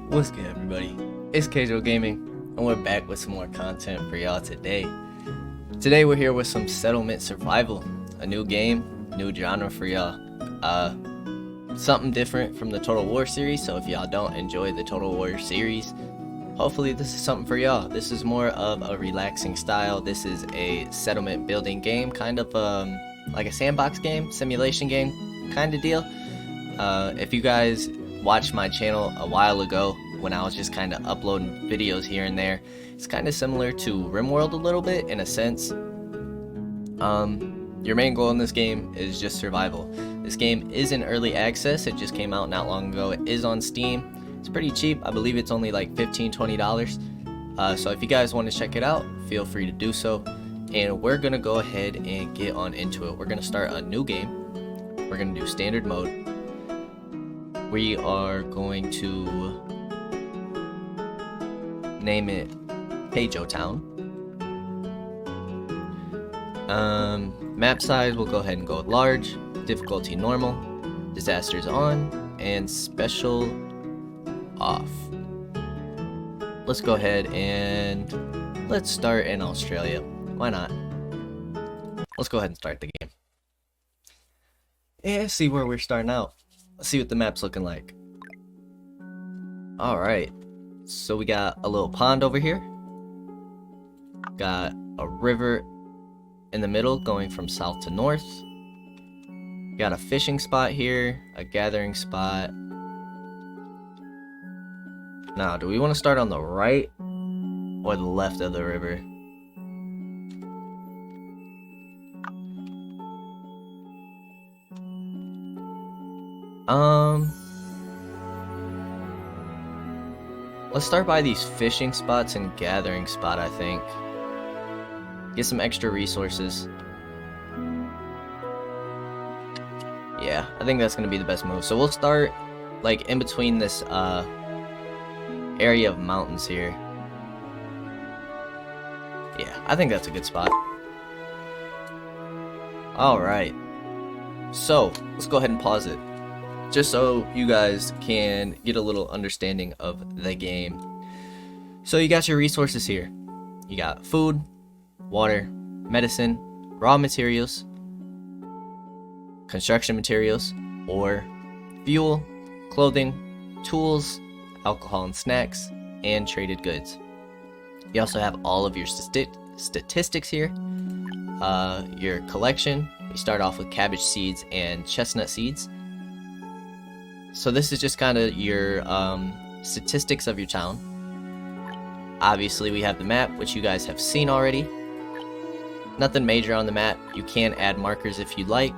What's good, everybody? It's Kaige-O Gaming, and we're back with some more content for y'all today. Today we're here with some settlement survival, a new game, new genre for y'all. Something different from the Total War series, so if y'all don't enjoy the Total War series, hopefully this is something for y'all. This is more of a relaxing style. This is a settlement building game, kind of like a sandbox game, simulation game kind of deal. If you guys watched my channel a while ago when I was just kind of uploading videos here and there, it's kind of similar to RimWorld a little bit in a sense. Your main goal in this game is just survival. This game is in early access. It just came out not long ago. It is on Steam. It's pretty cheap. I believe it's only like $15-20. So if you guys want to check it out, feel free to do so. And we're gonna go ahead and get on into it. We're gonna start a new game. We're gonna do standard mode. We are going to name it KAIGEOTOWN. Map size, we'll go ahead and go with large. Difficulty normal. Disasters on. And special off. Let's go ahead and let's start in Australia. Why not? Let's go ahead and start the game. And see where we're starting out. Let's see what the map's looking like. Alright. So we got a little pond over here. Got a river in the middle going from south to north. Got a fishing spot here. A gathering spot. Now, do we want to start on the right or the left of the river? Let's start by these fishing spots and gathering spot, I think. Get some extra resources. Yeah, I think that's gonna be the best move. So we'll start like in between this area of mountains here. Yeah, I think that's a good spot. Alright. So, let's go ahead and pause it, just so you guys can get a little understanding of the game. So you got your resources here. You got food, water, medicine, raw materials, construction materials, or fuel, clothing, tools, alcohol and snacks, and traded goods. You also have all of your statistics here. Your collection. You start off with cabbage seeds and chestnut seeds. So this is just kind of your statistics of your town. Obviously we have the map, which you guys have seen already. Nothing major on the map. You can add markers if you'd like.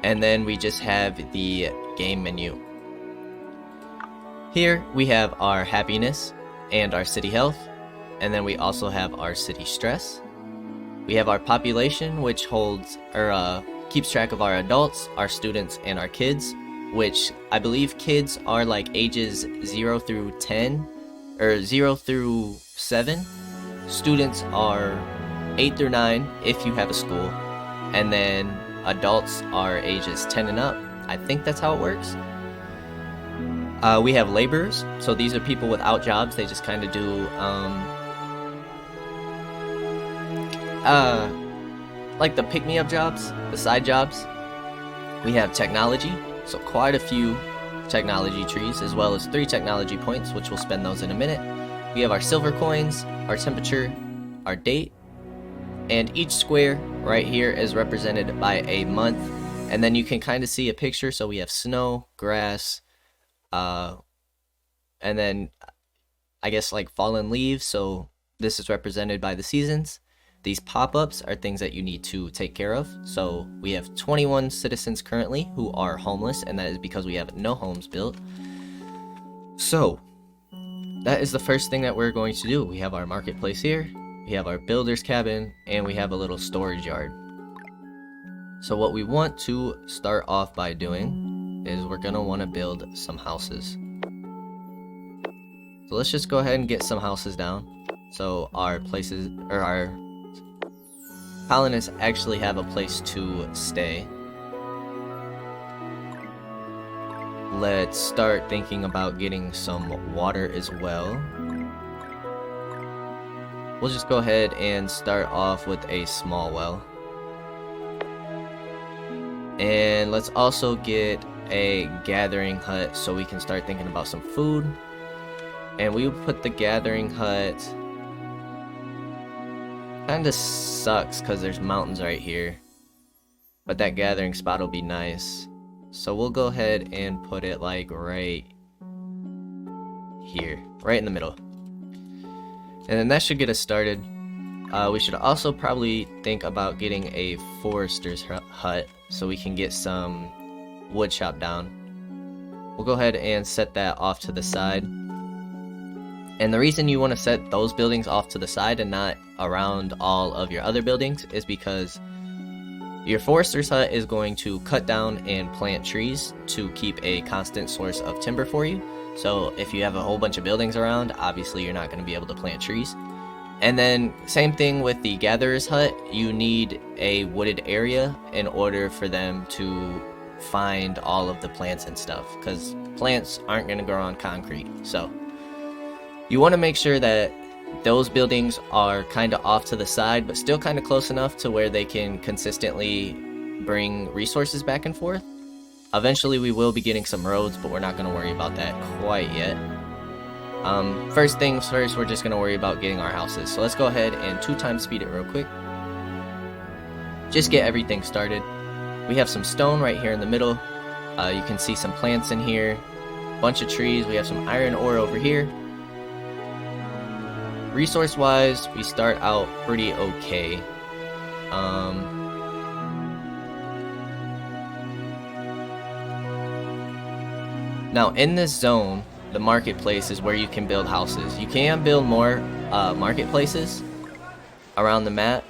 And then we just have the game menu. Here we have our happiness and our city health. And then we also have our city stress. We have our population, which holds or keeps track of our adults, our students, and our kids. Which I believe kids are like ages 0 through 10 or 0 through 7. Students are 8 through 9 if you have a school, and then adults are ages 10 and up. I think that's how it works. We have laborers, so these are people without jobs. They just kind of do like the pick-me-up jobs, the side jobs. We have technology. So quite a few technology trees, as well as 3 technology points, which we'll spend those in a minute. We have our silver coins, our temperature, our date, and each square right here is represented by a month. And then you can kind of see a picture. So we have snow, grass, and then I guess like fallen leaves. So this is represented by the seasons. These pop-ups are things that you need to take care of. So we have 21 citizens currently who are homeless, and that is because we have no homes built. So that is the first thing that we're going to do. We have our marketplace here, we have our builder's cabin, and we have a little storage yard. So what we want to start off by doing is we're gonna want to build some houses. So let's just go ahead and get some houses down. So our places, or our colonists actually have a place to stay. let's start thinking about getting some water as well. We'll just go ahead and start off with a small well. And let's also get a gathering hut so we can start thinking about some food. And we will put the gathering hut... Kinda sucks because there's mountains right here. But that gathering spot will be nice. So we'll go ahead and put it like right here. Right in the middle. And then that should get us started. We should also probably think about getting a forester's hut so we can get some wood chopped down. We'll go ahead and set that off to the side. And the reason you want to set those buildings off to the side and not around all of your other buildings is because your forester's hut is going to cut down and plant trees to keep a constant source of timber for you. So if you have a whole bunch of buildings around, obviously you're not going to be able to plant trees. And then same thing with the gatherer's hut, you need a wooded area in order for them to find all of the plants and stuff, because plants aren't going to grow on concrete. So you want to make sure that those buildings are kind of off to the side, but still kind of close enough to where they can consistently bring resources back and forth. Eventually we will be getting some roads, but we're not going to worry about that quite yet. First things first, we're just going to worry about getting our houses. So let's go ahead and 2x speed it real quick. Just get everything started. We have some stone right here in the middle. You can see some plants in here. Bunch of trees. We have some iron ore over here. Resource wise, we start out pretty okay. Now in this zone, the marketplace is where you can build houses. You can build more marketplaces around the map,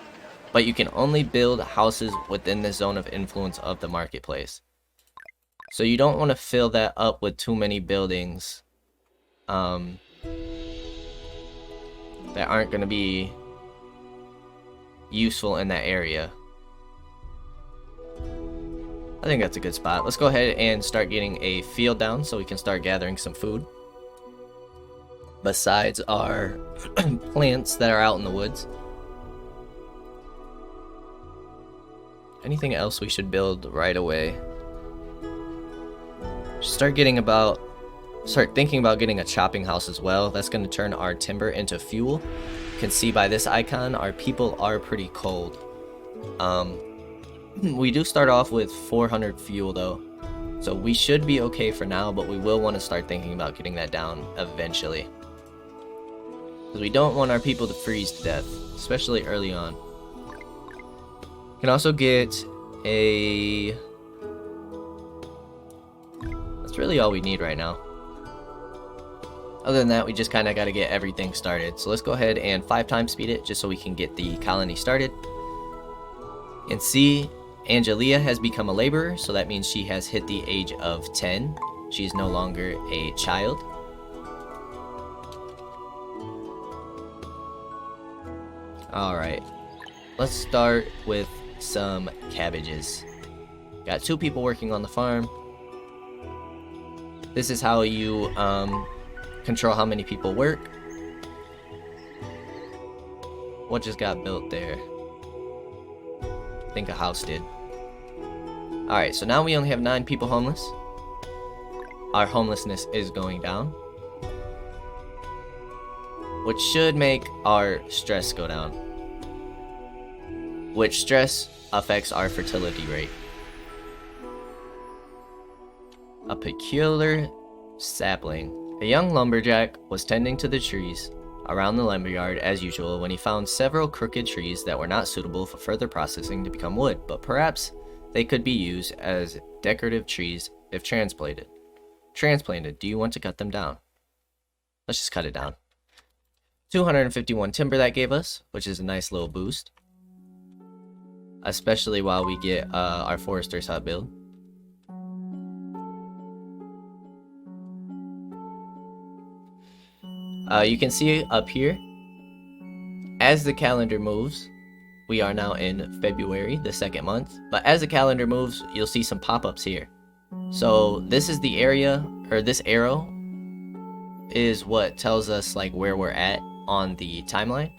but you can only build houses within the zone of influence of the marketplace. So you don't want to fill that up with too many buildings that aren't going to be useful in that area. I think that's a good spot. Let's go ahead and start getting a field down so we can start gathering some food. Besides our plants that are out in the woods. Anything else we should build right away? Start thinking about getting a chopping house as well. That's going to turn our timber into fuel. You can see by this icon, our people are pretty cold. We do start off with 400 fuel though, so we should be okay for now, but we will want to start thinking about getting that down eventually, because we don't want our people to freeze to death, especially early on. You can also get a... That's really all we need right now. Other than that, we just kind of got to get everything started. So let's go ahead and 5x speed it just so we can get the colony started. And see, Angelia has become a laborer, so that means she has hit the age of 10. She is no longer a child. Alright, let's start with some cabbages. Got 2 people working on the farm. This is how you control how many people work. What just got built there? I think a house did. Alright, so now we only have 9 people homeless. Our homelessness is going down, which should make our stress go down, which stress affects our fertility rate. A peculiar sapling. A young lumberjack was tending to the trees around the lumberyard as usual when he found several crooked trees that were not suitable for further processing to become wood, but perhaps they could be used as decorative trees if transplanted. Do you want to cut them down? Let's just cut it down. 251 timber that gave us, which is a nice little boost, especially while we get our forester's hut build. You can see up here, as the calendar moves, we are now in February, the 2nd month, but as the calendar moves, you'll see some pop-ups here. So this is the area, or this arrow is what tells us like where we're at on the timeline,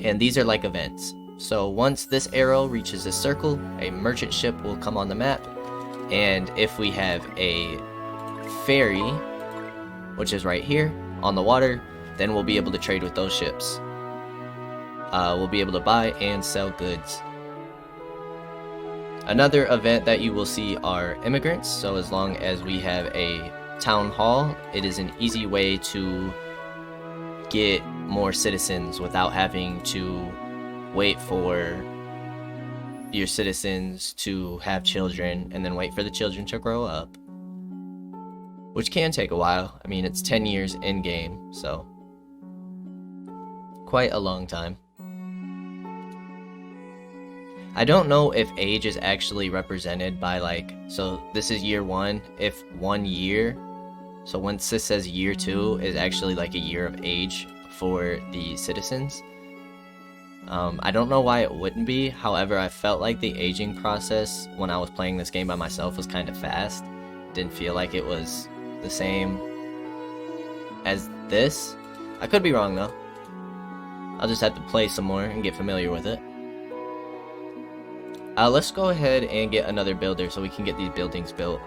and these are like events. So once this arrow reaches this circle, a merchant ship will come on the map, and if we have a ferry, which is right here on the water, then we'll be able to trade with those ships. We'll be able to buy and sell goods. Another event that you will see are immigrants. So as long as we have a town hall, it is an easy way to get more citizens without having to wait for your citizens to have children and then wait for the children to grow up, which can take a while. I mean, it's 10 years in game, so quite a long time. I don't know if age is actually represented by like, so this is year 1, if 1 year, so once this says year 2 is actually like a year of age for the citizens. I don't know why it wouldn't be. However, I felt like the aging process when I was playing this game by myself was kind of fast. Didn't feel like it was the same as this. I could be wrong though. I'll just have to play some more and get familiar with it. Let's go ahead and get another builder so we can get these buildings built.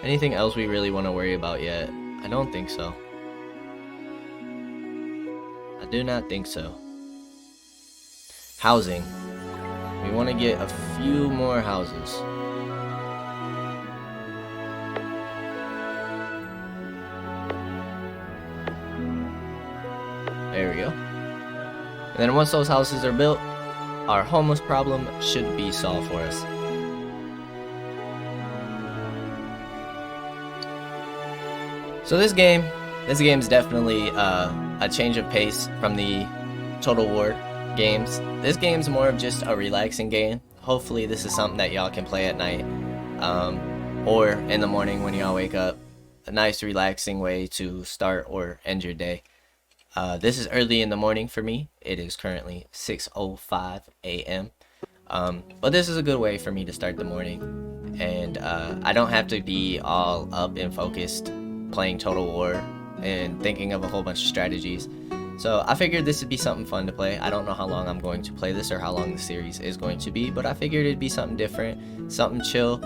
Anything else we really want to worry about yet? I don't think so. I do not think so. Housing. We want to get a few more houses. There we go. And then once those houses are built, our homeless problem should be solved for us. So this game is definitely a change of pace from the Total War games. This game's more of just a relaxing game. Hopefully this is something that y'all can play at night, or in the morning when y'all wake up. A nice relaxing way to start or end your day. This is early in the morning for me. It is currently 6:05 a.m. But this is a good way for me to start the morning, and I don't have to be all up and focused playing Total War and thinking of a whole bunch of strategies. So I figured this would be something fun to play. I don't know how long I'm going to play this or how long the series is going to be, but I figured it'd be something different, something chill,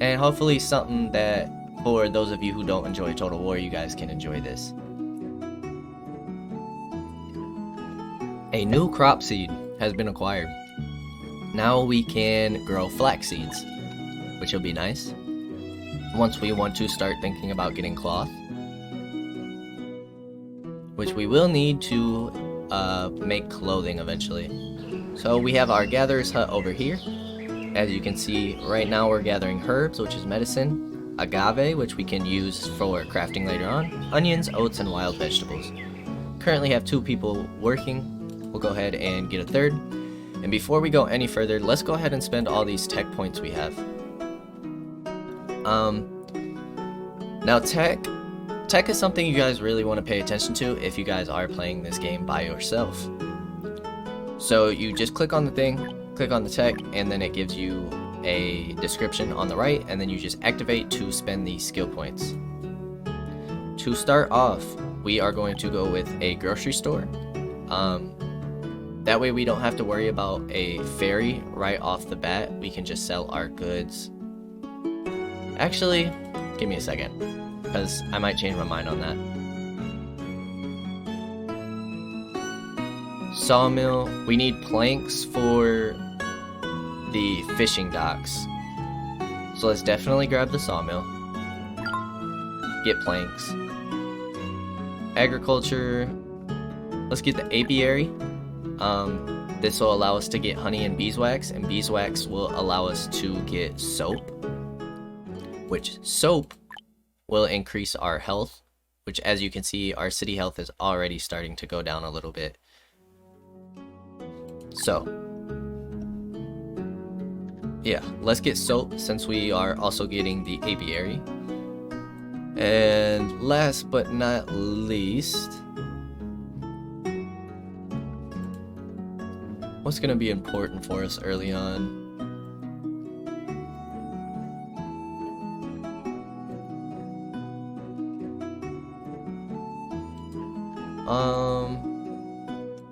and hopefully something that for those of you who don't enjoy Total War, you guys can enjoy this. A new crop seed has been acquired. Now we can grow flax seeds, which will be nice once we want to start thinking about getting cloth, which we will need to make clothing eventually. So we have our gatherer's hut over here. As you can see, right now we're gathering herbs, which is medicine, agave, which we can use for crafting later on, onions, oats, and wild vegetables. Currently have 2 people working. We'll go ahead and get a 3rd. And before we go any further, let's go ahead and spend all these tech points we have. Now tech is something you guys really want to pay attention to if you guys are playing this game by yourself. So you just click on the thing, click on the tech, and then it gives you a description on the right, and then you just activate to spend these skill points. To start off, we are going to go with a grocery store. That way we don't have to worry about a ferry right off the bat. We can just sell our goods. Actually, give me a second, because I might change my mind on that. Sawmill. We need planks for the fishing docks. So let's definitely grab the sawmill. Get planks. Agriculture. Let's get the apiary. This will allow us to get honey and beeswax, and beeswax will allow us to get soap, which soap will increase our health, which as you can see, our city health is already starting to go down a little bit. So yeah, let's get soap since we are also getting the apiary. And last but not least, What's gonna be important for us early on?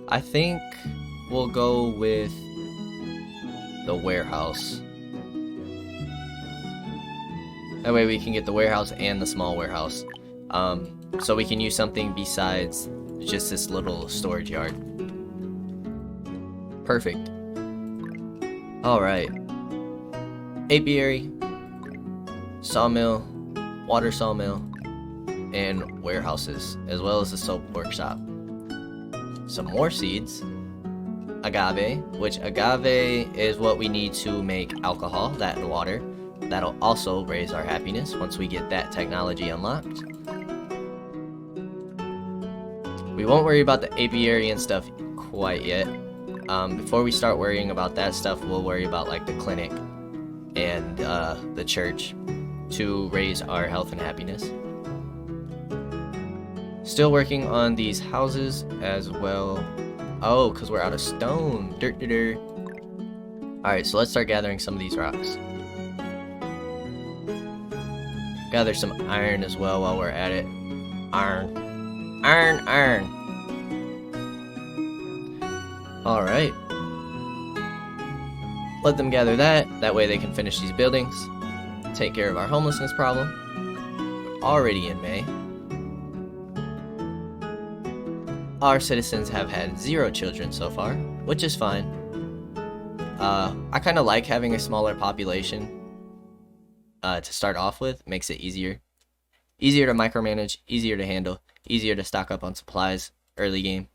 I think we'll go with the warehouse. That way we can get the warehouse and the small warehouse. So we can use something besides just this little storage yard. Perfect. Alright. Apiary, sawmill, water sawmill, and warehouses, as well as a soap workshop. Some more seeds. Agave, which agave is what we need to make alcohol, that and water. That'll also raise our happiness once we get that technology unlocked. We won't worry about the apiary and stuff quite yet. Before we start worrying about that stuff, we'll worry about like the clinic and the church to raise our health and happiness. Still working on these houses as well. Oh, because we're out of stone. Dirt, dirt, dirt. Alright, so let's start gathering some of these rocks. Gather some iron as well while we're at it. Iron. Iron, iron. Alright. Let them gather that. That way they can finish these buildings. Take care of our homelessness problem. We're already in May. Our citizens have had 0 children so far, which is fine. I kind of like having a smaller population to start off with. Makes it easier. Easier to micromanage, easier to handle, easier to stock up on supplies early game.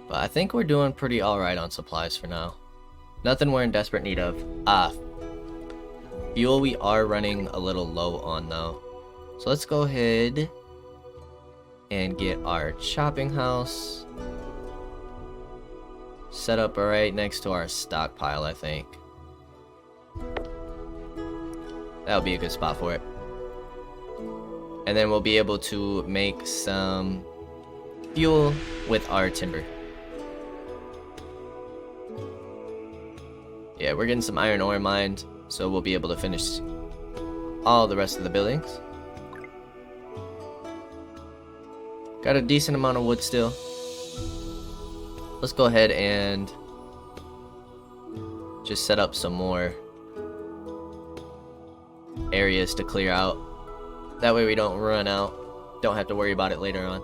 But I think we're doing pretty alright on supplies for now. Nothing we're in desperate need of. Fuel we are running a little low on though. So let's go ahead and get our chopping house set up right next to our stockpile, I think. That'll be a good spot for it. And then we'll be able to make some fuel with our timber. Yeah, we're getting some iron ore mined, so we'll be able to finish all the rest of the buildings. Got a decent amount of wood still. Let's go ahead and just set up some more areas to clear out. That way we don't run out. Don't have to worry about it later on.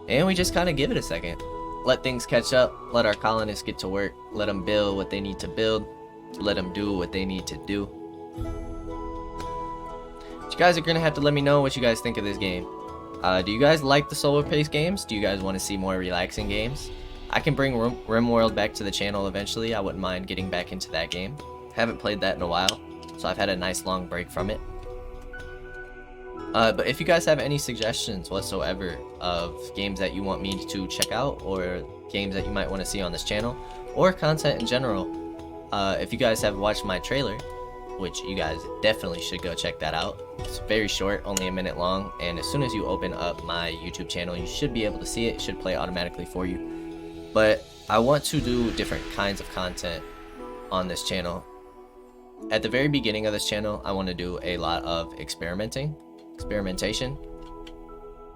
And we just kind of give it a second. Let things catch up. Let our colonists get to work. Let them build what they need to build. Let them do what they need to do. You guys are gonna have to let me know what you guys think of this game. Do you guys like the slower paced games? Do you guys want to see more relaxing games? I can bring RimWorld back to the channel eventually. I wouldn't mind getting back into that game. Haven't played that in a while, so I've had a nice long break from it. But if you guys have any suggestions whatsoever of games that you want me to check out, or games that you might want to see on this channel, or content in general, if you guys have watched my trailer, which you guys definitely should go check that out. It's very short, only a minute long, and as soon as you open up my YouTube channel, you should be able to see it. It should play automatically for you. But I want to do different kinds of content on this channel. At the very beginning of this channel, I want to do a lot of experimentation.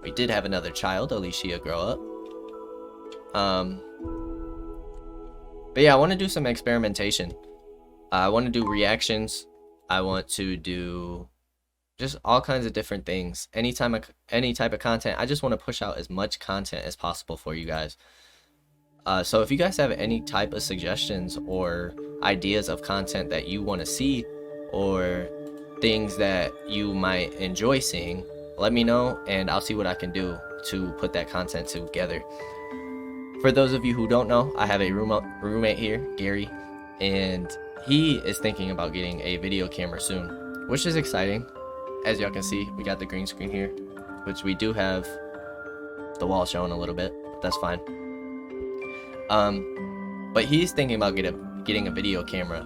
We did have another child, Alicia, grow up. But yeah, I want to do some experimentation. I want to do reactions. I want to do just all kinds of different things. Any type of content. I just want to push out as much content as possible for you guys. So if you guys have any type of suggestions or ideas of content that you want to see, or things that you might enjoy seeing, let me know and I'll see what I can do to put that content together. For those of you who don't know, I have a roommate here, Gary, and he is thinking about getting a video camera soon, which is exciting. As y'all can see, we got the green screen here, which we do have the wall showing a little bit, but that's fine. But he's thinking about getting a video camera.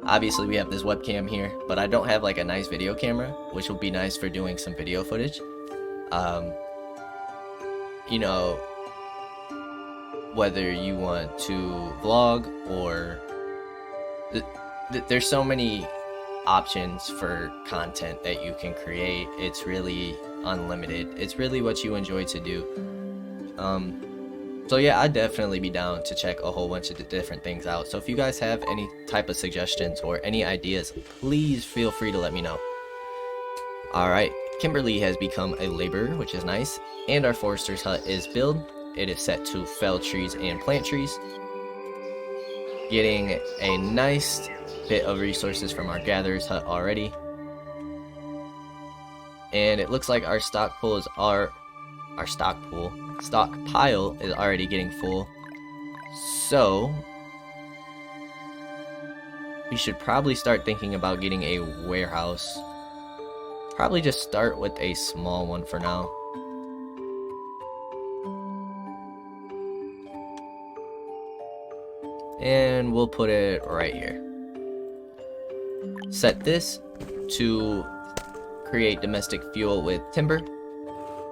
Obviously we have this webcam here, but I don't have like a nice video camera, which will be nice for doing some video footage. you know, whether you want to vlog or there's so many options for content that you can create. It's really unlimited. It's really what you enjoy to do. So yeah, I'd definitely be down to check a whole bunch of different things out. So if you guys have any type of suggestions or any ideas, please feel free to let me know. Alright, Kimberly has become a laborer, which is nice, and our forester's hut is built. It is set to fell trees and plant trees, getting a nice bit of resources from our gatherer's hut already. And it looks like our stockpile is stockpile is already getting full. So we should probably start thinking about getting a warehouse. Probably just start with a small one for now. And we'll put it right here. Set this to create domestic fuel with timber.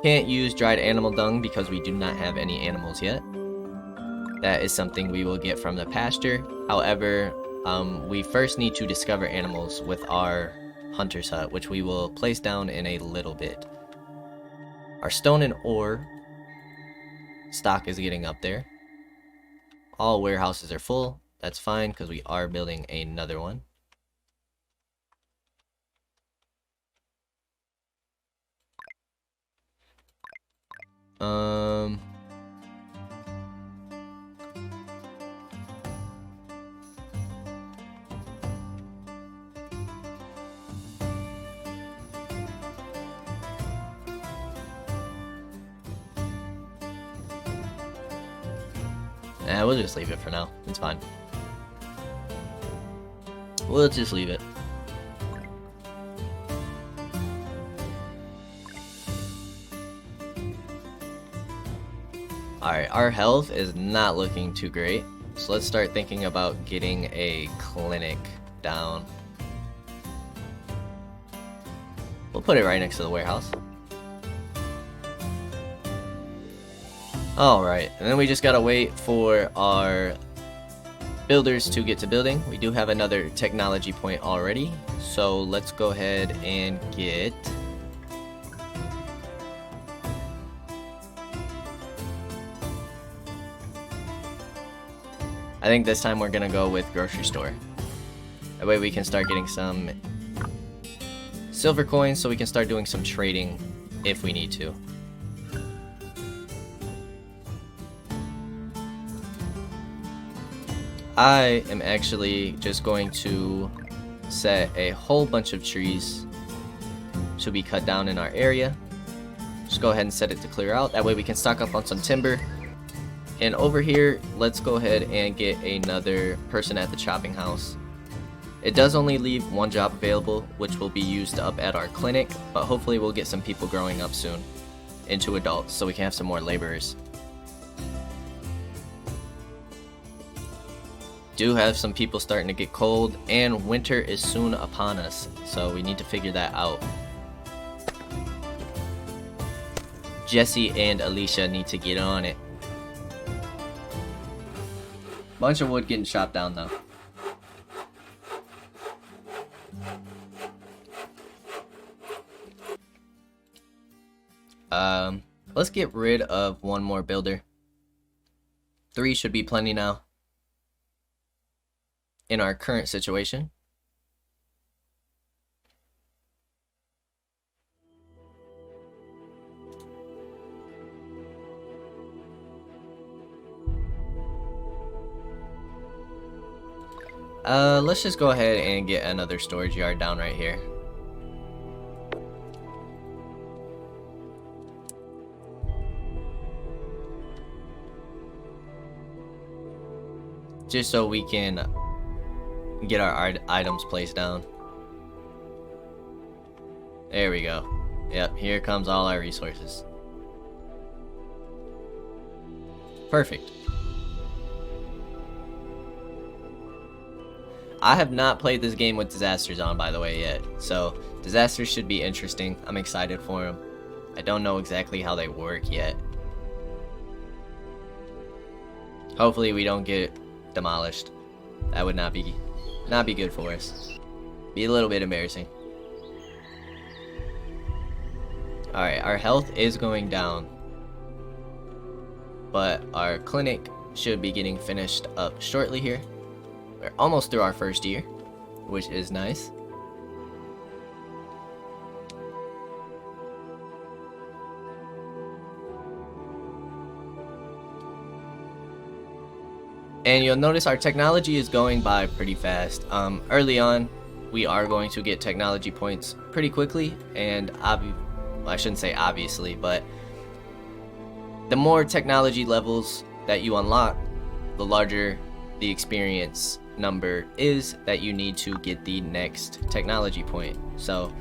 Can't use dried animal dung because we do not have any animals yet. That is something we will get from the pasture. However, we first need to discover animals with our hunter's hut, which we will place down in a little bit. Our stone and ore stock is getting up there. All warehouses are full. That's fine because we are building another one. We'll just leave it for now. It's fine. We'll just leave it. Alright, our health is not looking too great. So let's start thinking about getting a clinic down. We'll put it right next to the warehouse. Alright, and then we just gotta wait for our builders to get to building. We do have another technology point already, so let's go ahead and get I think this time we're gonna go with grocery store. That way we can start getting some silver coins so we can start doing some trading if we need to. I am actually just going to set a whole bunch of trees to be cut down in our area. Just go ahead and set it to clear out. That way we can stock up on some timber. And over here, let's go ahead and get another person at the chopping house. It does only leave one job available, which will be used up at our clinic, but hopefully we'll get some people growing up soon into adults so we can have some more laborers. Do have some people starting to get cold, and winter is soon upon us, so we need to figure that out. Jesse and Alicia need to get on it. Bunch of wood getting chopped down though. Let's get rid of one more builder. 3 should be plenty now in our current situation. Let's just go ahead and get another storage yard down right here. Just so we can get our items placed down. There we go. Yep, here comes all our resources. Perfect. I have not played this game with disasters on, by the way, yet. So, disasters should be interesting. I'm excited for them. I don't know exactly how they work yet. Hopefully we don't get demolished. That would not be good for us. Be a little bit embarrassing. Alright, our health is going down, but our clinic should be getting finished up shortly here. We're almost through our first year, which is nice. And you'll notice our technology is going by pretty fast. Early on, we are going to get technology points pretty quickly, and I shouldn't say obviously, but the more technology levels that you unlock, the larger the experience number is that you need to get the next technology point. So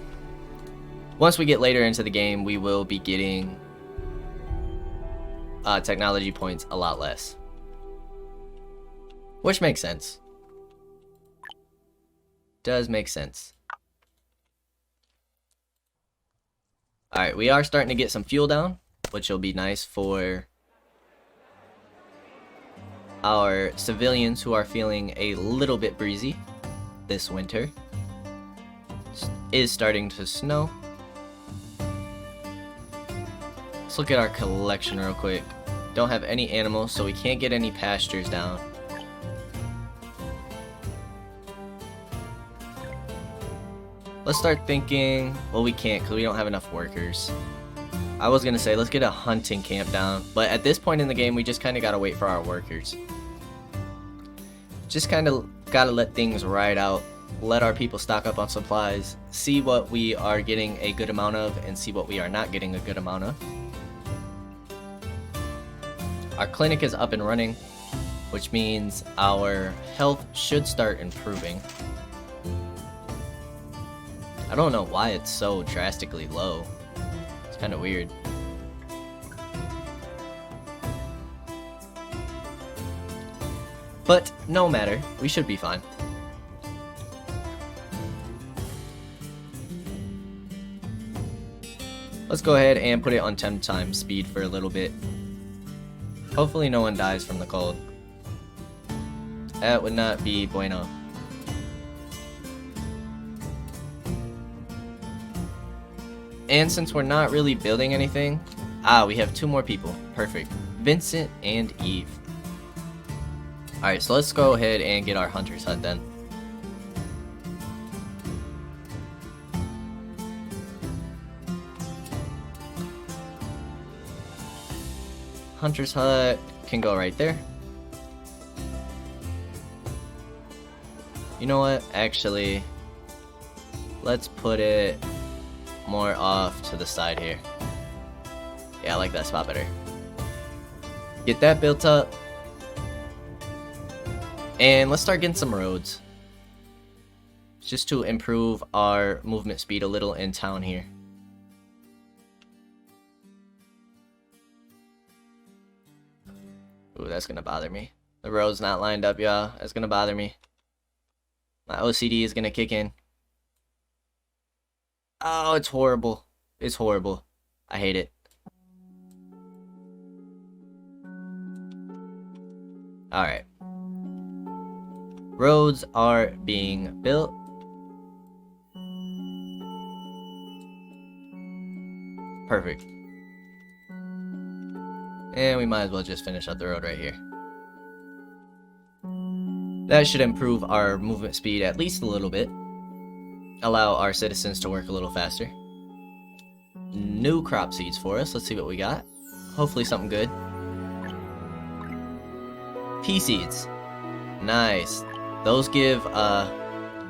once we get later into the game, we will be getting technology points a lot less, which makes sense. Does make sense. Alright, we are starting to get some fuel down, which will be nice for our civilians who are feeling a little bit breezy this winter. It is starting to snow. Let's look at our collection real quick. Don't have any animals, so we can't get any pastures down. Let's start thinking, well, we can't because we don't have enough workers. I was gonna say, let's get a hunting camp down, but at this point in the game, we just kind of gotta wait for our workers. Just kind of gotta let things ride out, let our people stock up on supplies, see what we are getting a good amount of, and see what we are not getting a good amount of. Our clinic is up and running, which means our health should start improving. I don't know why it's so drastically low. It's kind of weird. But no matter, we should be fine. Let's go ahead and put it on 10 times speed for a little bit. Hopefully no one dies from the cold. That would not be bueno. And since we're not really building anything, we have 2 more people. Perfect. Vincent and Eve. Alright, so let's go ahead and get our hunter's hut then. Hunter's hut can go right there. You know what? Actually, let's put it more off to the side here. Yeah, I like that spot better. Get that built up. And let's start getting some roads. Just to improve our movement speed a little in town here. Ooh, that's gonna bother me. The road's not lined up, y'all. That's gonna bother me. My OCD is gonna kick in. Oh, it's horrible. It's horrible. I hate it. Alright. Roads are being built. Perfect. And we might as well just finish up the road right here. That should improve our movement speed at least a little bit. Allow our citizens to work a little faster. New crop seeds for us. Let's see what we got. Hopefully something good. Pea seeds. Nice. Those give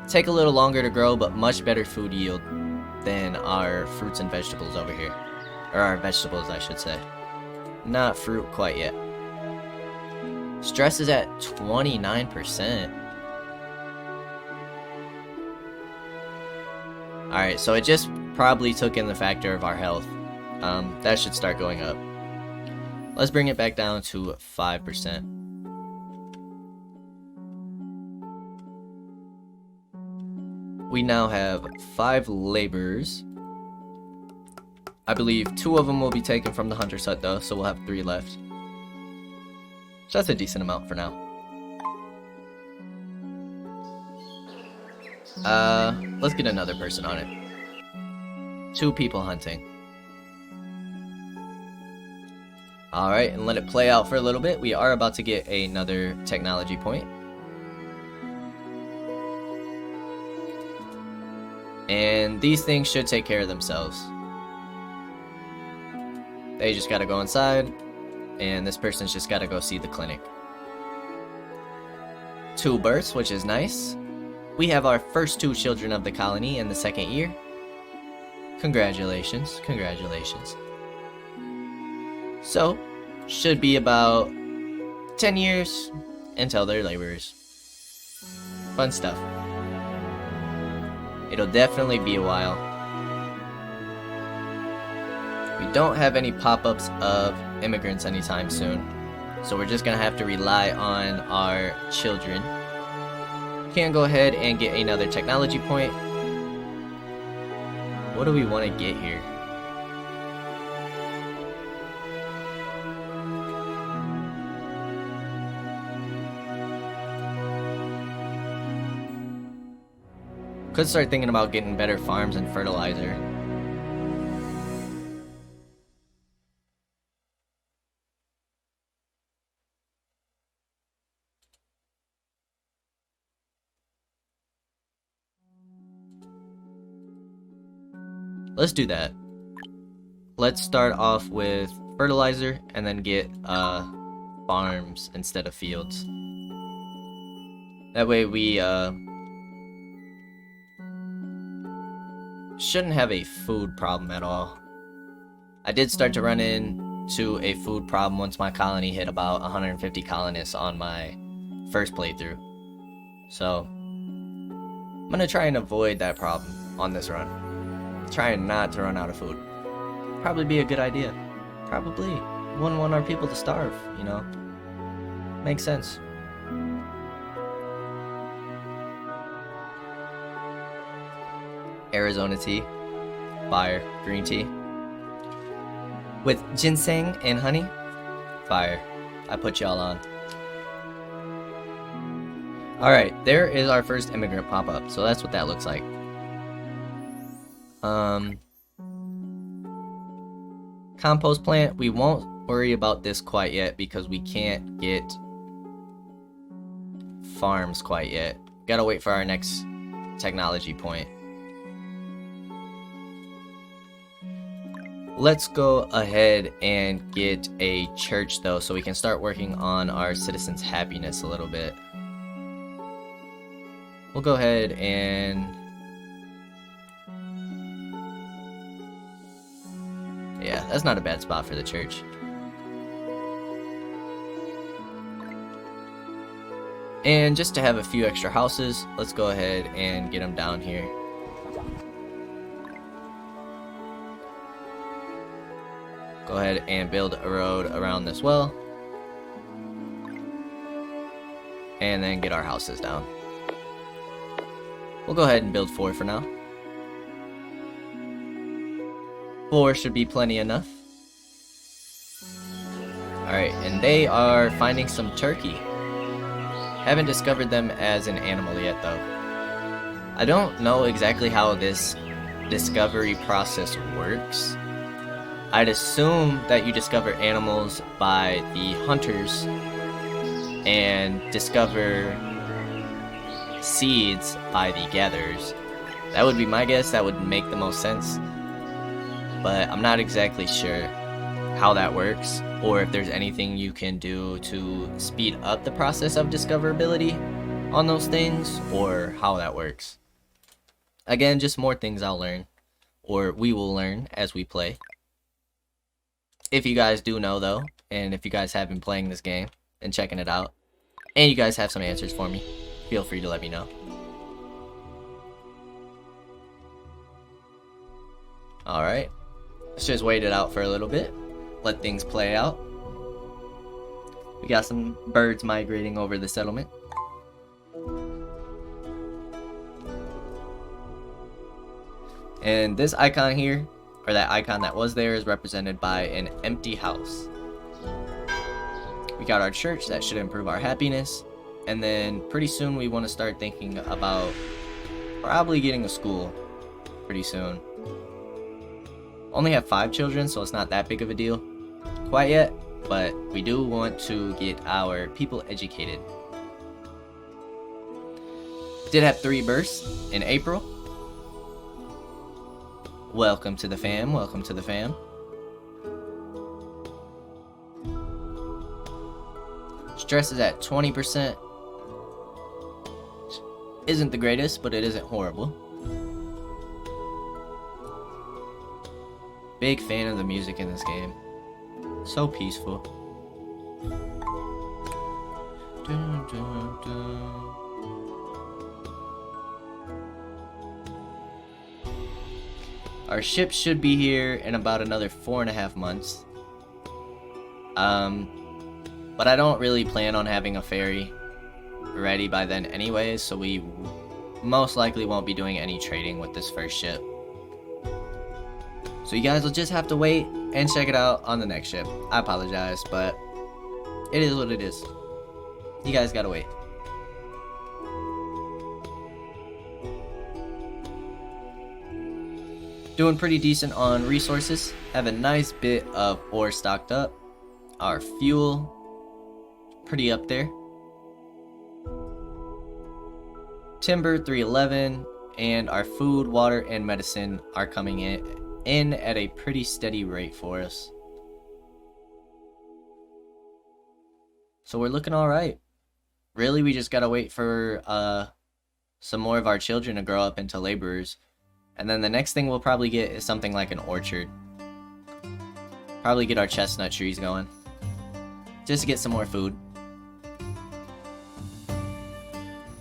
take a little longer to grow, but much better food yield than our fruits and vegetables over here. Or our vegetables, I should say. Not fruit quite yet. Stress is at 29%. Alright, so it just probably took in the factor of our health. That should start going up. Let's bring it back down to 5%. We now have 5 laborers. I believe 2 of them will be taken from the hunter's hut though, so we'll have 3 left. So that's a decent amount for now. Let's get another person on it. 2 people hunting. Alright, and let it play out for a little bit. We are about to get another technology point. And these things should take care of themselves. They just gotta go inside, and this person's just gotta go see the clinic. 2 births, which is nice. We have our first 2 children of the colony in the 2nd year. Congratulations, congratulations. So, should be about 10 years until they're laborers. Fun stuff. It'll definitely be a while. We don't have any pop-ups of immigrants anytime soon, so we're just gonna have to rely on our children. Can go ahead and get another technology point. What do we want to get here? Could start thinking about getting better farms and fertilizer. Let's do that. Let's start off with fertilizer and then get farms instead of fields. That way we shouldn't have a food problem at all. I did start to run into a food problem once my colony hit about 150 colonists on my first playthrough. So I'm gonna try and avoid that problem on this run. Trying not to run out of food. Probably be a good idea. Probably. Wouldn't want our people to starve, you know? Makes sense. Arizona tea, fire. Green tea with ginseng and honey, fire. I put y'all on. Alright, there is our first immigrant pop-up, so that's what that looks like. Compost plant, we won't worry about this quite yet because we can't get farms quite yet. Gotta wait for our next technology point. Let's go ahead and get a church though, so we can start working on our citizens' happiness a little bit. We'll go ahead and yeah, that's not a bad spot for the church. And just to have a few extra houses, let's go ahead and get them down here. Go ahead and build a road around this well. And then get our houses down. We'll go ahead and build 4 for now. 4 should be plenty enough. Alright, and they are finding some turkey. Haven't discovered them as an animal yet though. I don't know exactly how this discovery process works. I'd assume that you discover animals by the hunters and discover seeds by the gatherers. That would be my guess. That would make the most sense. But I'm not exactly sure how that works, or if there's anything you can do to speed up the process of discoverability on those things, or how that works. Again, just more things I'll learn, or we will learn as we play. If you guys do know though, and if you guys have been playing this game and checking it out, and you guys have some answers for me, feel free to let me know. Alright, let's just wait it out for a little bit, let things play out. We got some birds migrating over the settlement. And this icon here, or that icon that was there is represented by an empty house. We got our church, that should improve our happiness. And then pretty soon we want to start thinking about probably getting a school pretty soon. Only have 5 children, so it's not that big of a deal quite yet, but we do want to get our people educated. Did have 3 births in April. Welcome to the fam, welcome to the fam. Stress is at 20%. Isn't the greatest, but it isn't horrible. Big fan of the music in this game. So peaceful. Dun, dun, dun. Our ship should be here in about another 4.5 months. But I don't really plan on having a ferry ready by then anyways, so we most likely won't be doing any trading with this first ship. So you guys will just have to wait and check it out on the next ship. I apologize, but it is what it is. You guys gotta wait. Doing pretty decent on resources. Have a nice bit of ore stocked up. Our fuel, pretty up there. Timber 311, and our food, water, and medicine are coming in at a pretty steady rate for us. So we're looking alright. Really, we just gotta wait for some more of our children to grow up into laborers. And then the next thing we'll probably get is something like an orchard. Probably get our chestnut trees going. Just to get some more food.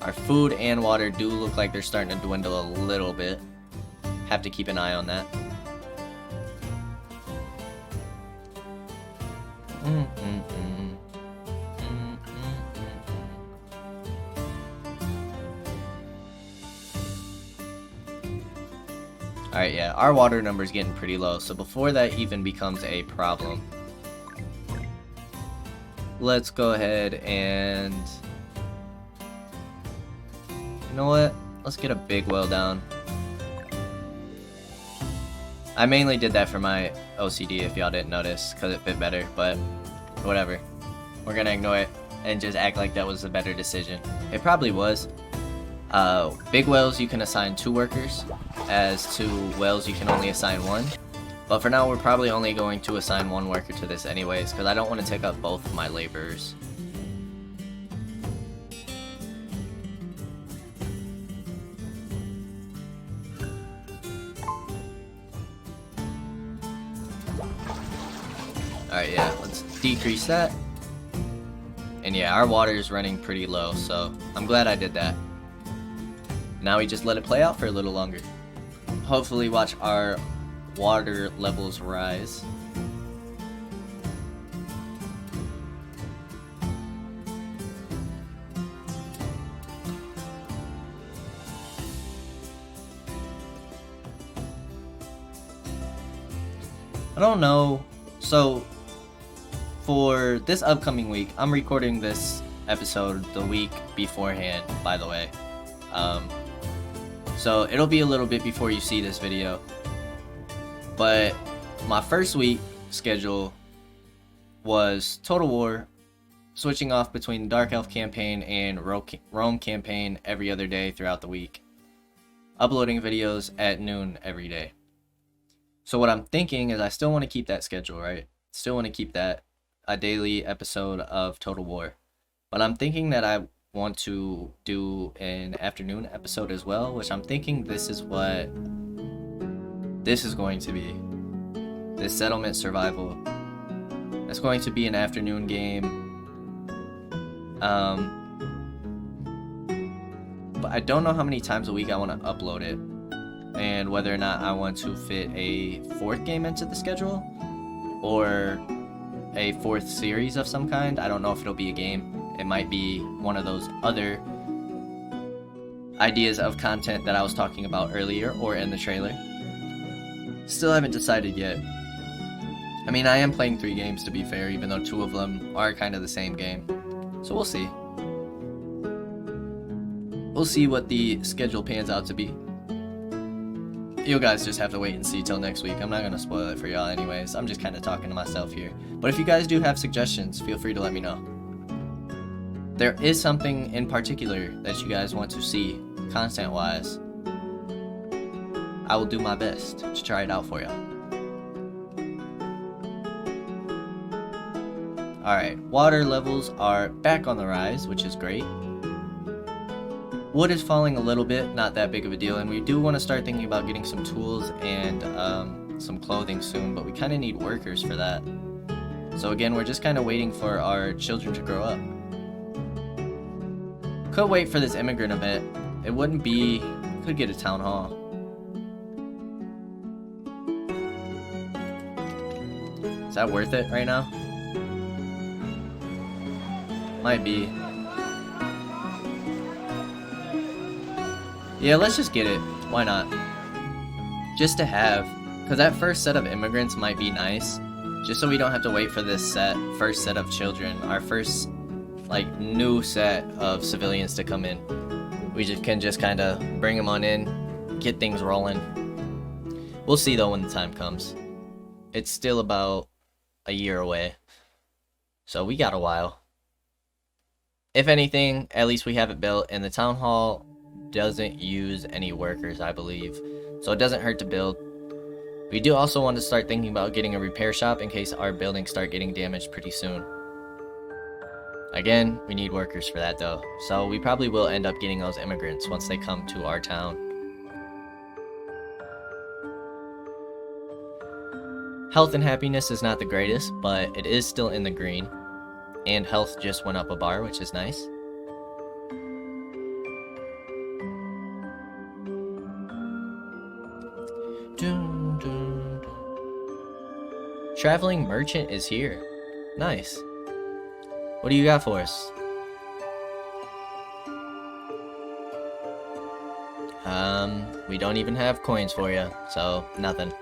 Our food and water do look like they're starting to dwindle a little bit. Have to keep an eye on that. Alright, yeah, our water number is getting pretty low, so before that even becomes a problem, let's go ahead and... You know what? Let's get a big well down. I mainly did that for my OCD if y'all didn't notice, because it fit better, but whatever. We're gonna ignore it and just act like that was a better decision. It probably was. Big wells you can assign 2 workers, as to wells you can only assign 1. But for now we're probably only going to assign 1 worker to this anyways, because I don't want to take up both of my laborers. Alright, yeah, let's decrease that. And yeah, our water is running pretty low, so I'm glad I did that. Now we just let it play out for a little longer. Hopefully watch our water levels rise. I don't know. So for this upcoming week, I'm recording this episode the week beforehand, by the way. So it'll be a little bit before you see this video. But my first week schedule was Total War, switching off between Dark Elf campaign and Rome campaign every other day throughout the week. Uploading videos at noon every day. So what I'm thinking is I still want to keep that schedule, right? Still want to keep that a daily episode of Total War. But I'm thinking that I want to do an afternoon episode as well, which I'm thinking this is what this is going to be. This settlement survival. It's going to be an afternoon game. But I don't know how many times a week I want to upload it, and whether or not I want to fit a 4th game into the schedule or a 4th series of some kind. I don't know if it'll be a game. It might be one of those other ideas of content that I was talking about earlier or in the trailer. Still haven't decided yet. I mean, I am playing 3 games to be fair, even though 2 of them are kind of the same game. So we'll see. We'll see what the schedule pans out to be. You guys just have to wait and see till next week. I'm not going to spoil it for y'all anyways. I'm just kind of talking to myself here. But if you guys do have suggestions, feel free to let me know. There is something in particular that you guys want to see, content-wise. I will do my best to try it out for you. Alright, water levels are back on the rise, which is great. Wood is falling a little bit, not that big of a deal, and we do want to start thinking about getting some tools and some clothing soon, but we kind of need workers for that. So again, we're just kind of waiting for our children to grow up. Could wait for this immigrant event. It wouldn't be... could get a town hall. Is that worth it right now? Might be. Yeah, let's just get it. Why not? Just to have. Because that first set of immigrants might be nice. Just so we don't have to wait for this first set of children. Our first, like, new set of civilians to come in. We can just kind of bring them on in. Get things rolling. We'll see, though, when the time comes. It's still about a year away. So we got a while. If anything, at least we have it built, and the town hall doesn't use any workers, I believe. So it doesn't hurt to build. We do also want to start thinking about getting a repair shop in case our buildings start getting damaged pretty soon. Again, we need workers for that though. So we probably will end up getting those immigrants once they come to our town. Health and happiness is not the greatest, but it is still in the green. And health just went up a bar, which is nice. Dun, dun, dun. Traveling merchant is here. Nice. What do you got for us? We don't even have coins for you, so nothing.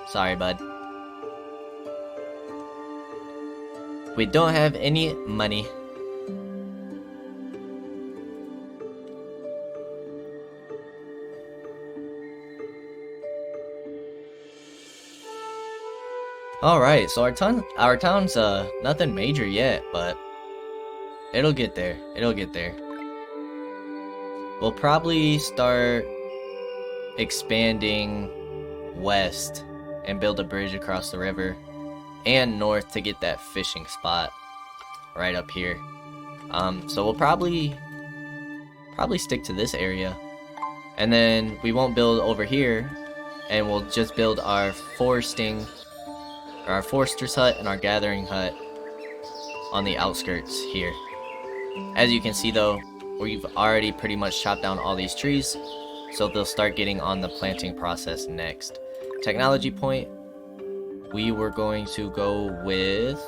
Sorry, bud. We don't have any money. Alright, so our town's nothing major yet, but it'll get there. It'll get there. We'll probably start expanding west and build a bridge across the river and north to get that fishing spot right up here. So we'll probably stick to this area, and then we won't build over here, and we'll just build our forester's hut and our gathering hut on the outskirts here. As you can see though, we've already pretty much chopped down all these trees, so they'll start getting on the planting process next. Technology point, we were going to go with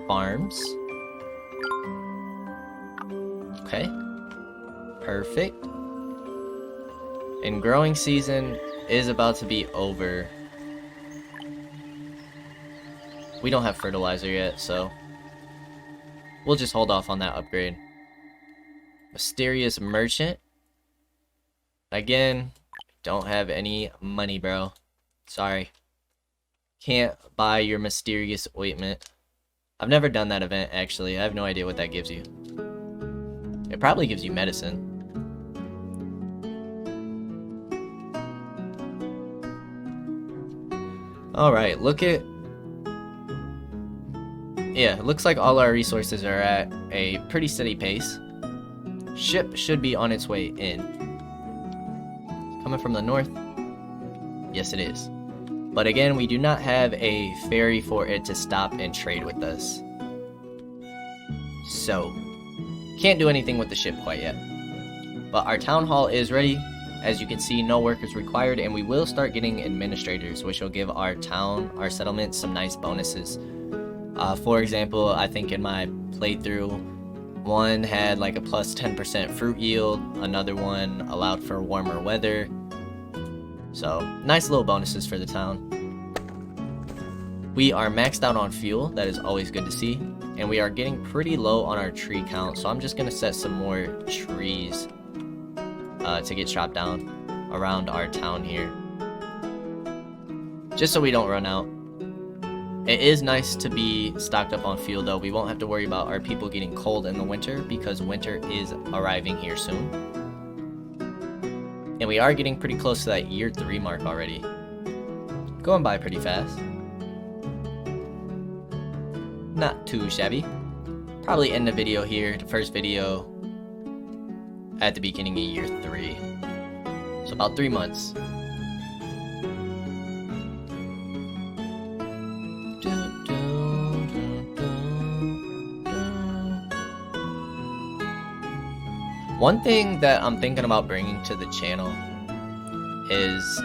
farms. Okay, perfect. And growing season is about to be over. We don't have fertilizer yet, so we'll just hold off on that upgrade. Mysterious merchant. Again, don't have any money, bro. Sorry. Can't buy your mysterious ointment. I've never done that event, actually. I have no idea what that gives you. It probably gives you medicine. Alright, look at... Yeah, it looks like all our resources are at a pretty steady pace. Ship should be on its way in. Coming from the north? Yes, it is. But again, we do not have a ferry for it to stop and trade with us. So, can't do anything with the ship quite yet. But our town hall is ready. As you can see, no workers required, and we will start getting administrators, which will give our town, our settlement, some nice bonuses. For example, I think in my playthrough, one had like a plus 10% fruit yield, another one allowed for warmer weather. So nice little bonuses for the town. We are maxed out on fuel, that is always good to see, and we are getting pretty low on our tree count, so I'm just going to set some more trees to get chopped down around our town here, just so we don't run out. It is nice to be stocked up on fuel though. We won't have to worry about our people getting cold in the winter because winter is arriving here soon. And we are getting pretty close to that year 3 mark already. Going by pretty fast. Not too shabby. Probably end the video here, the first video at the beginning of year 3. So about 3 months. One thing that I'm thinking about bringing to the channel is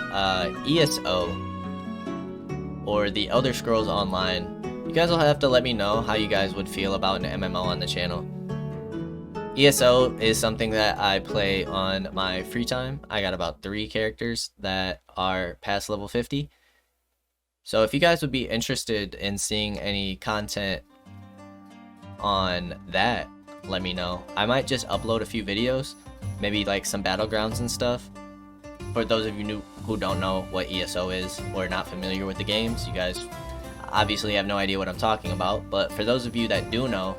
ESO, or the Elder Scrolls Online. You guys will have to let me know how you guys would feel about an MMO on the channel. ESO is something that I play on my free time. I got about 3 characters that are past level 50. So if you guys would be interested in seeing any content on that, let me know. I might just upload a few videos, maybe like some battlegrounds and stuff. For those of you who don't know what ESO is or not familiar with the games, you guys obviously have no idea what I'm talking about, but for those of you that do know,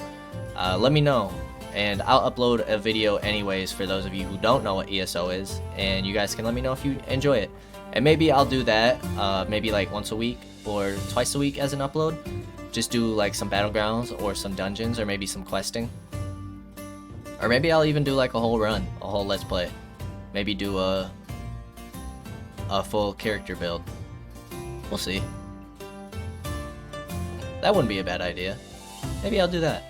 let me know, and I'll upload a video anyways for those of you who don't know what ESO is, and you guys can let me know if you enjoy it. And maybe I'll do that maybe like once a week or twice a week as an upload. Just do like some battlegrounds or some dungeons or maybe some questing. Or maybe I'll even do like a whole run, a whole let's play. Maybe do a full character build. We'll see. That wouldn't be a bad idea. Maybe I'll do that.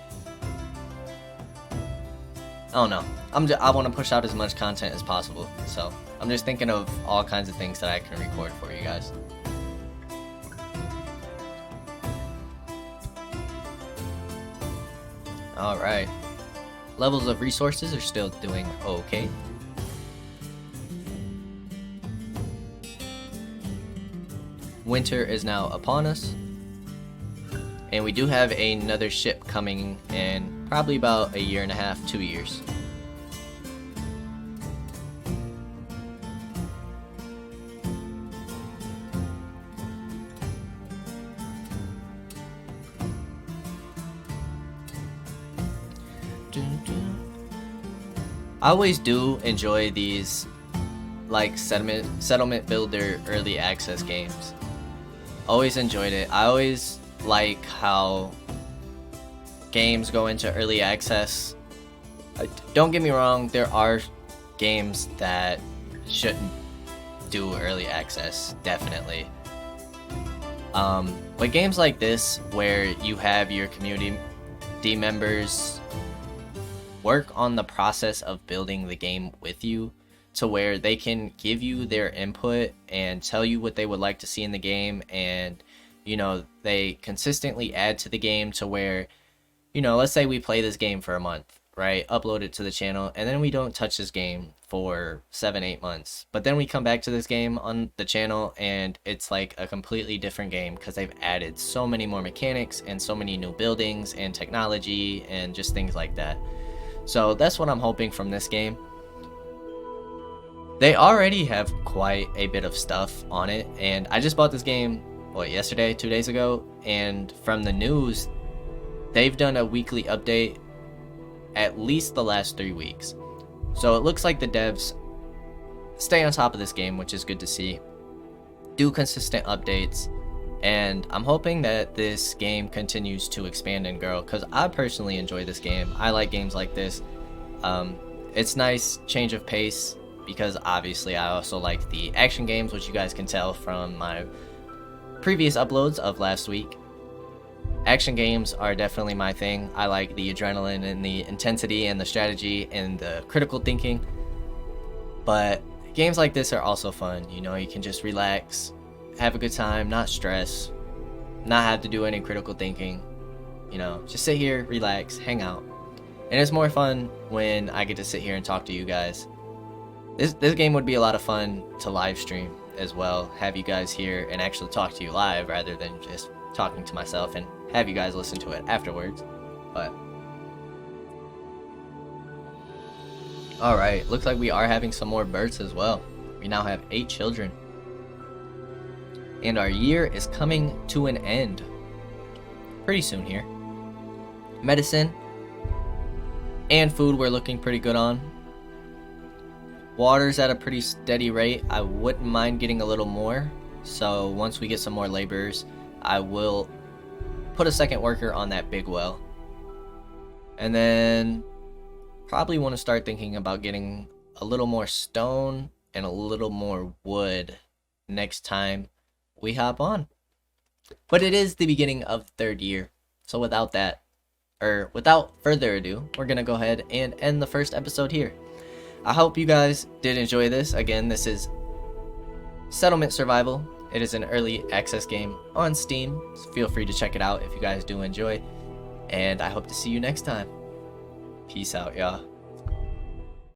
I don't know. I want to push out as much content as possible, so I'm just thinking of all kinds of things that I can record for you guys. Alright. Levels of resources are still doing okay. Winter is now upon us. And we do have another ship coming in probably about 1.5 years, 2 years. I always do enjoy these like settlement builder early access games. Always enjoyed it. I always like how games go into early access. Don't get me wrong, there are games that shouldn't do early access, definitely. But games like this, where you have your community members work on the process of building the game with you, to where they can give you their input and tell you what they would like to see in the game, and you know, they consistently add to the game to where, you know, let's say we play this game for a month, right? Upload it to the channel, and then we don't touch this game for 7-8 months. But then we come back to this game on the channel, and it's like a completely different game because they've added so many more mechanics and so many new buildings and technology and just things like that. So that's what I'm hoping from this game. They already have quite a bit of stuff on it, and I just bought this game yesterday, 2 days ago, and from the news, they've done a weekly update at least the last 3 weeks. So it looks like the devs stay on top of this game, which is good to see. Do consistent updates, and I'm hoping that this game continues to expand and grow, because I personally enjoy this game. I like games like this. It's nice change of pace, because obviously I also like the action games, which you guys can tell from my previous uploads of last week. Action games are definitely my thing. I like the adrenaline and the intensity and the strategy and the critical thinking. But games like this are also fun. You know, you can just relax, have a good time, not stress, not have to do any critical thinking. You know, just sit here, relax, hang out. And it's more fun when I get to sit here and talk to you guys. This game would be a lot of fun to live stream. as well, have you guys here and actually talk to you live rather than just talking to myself and have you guys listen to it afterwards. But alright, looks like we are having some more births as well. We now have 8 children. And our year is coming to an end pretty soon here. Medicine and food we're looking pretty good on. Water's at a pretty steady rate. I wouldn't mind getting a little more. So once we get some more laborers, I will put a second worker on that big well. And then probably want to start thinking about getting a little more stone and a little more wood next time we hop on. But it is the beginning of the 3rd year. So without further ado, we're going to go ahead and end the first episode here. I hope you guys did enjoy this. Again, this is Settlement Survival. It is an early access game on Steam. So feel free to check it out if you guys do enjoy. And I hope to see you next time. Peace out, y'all.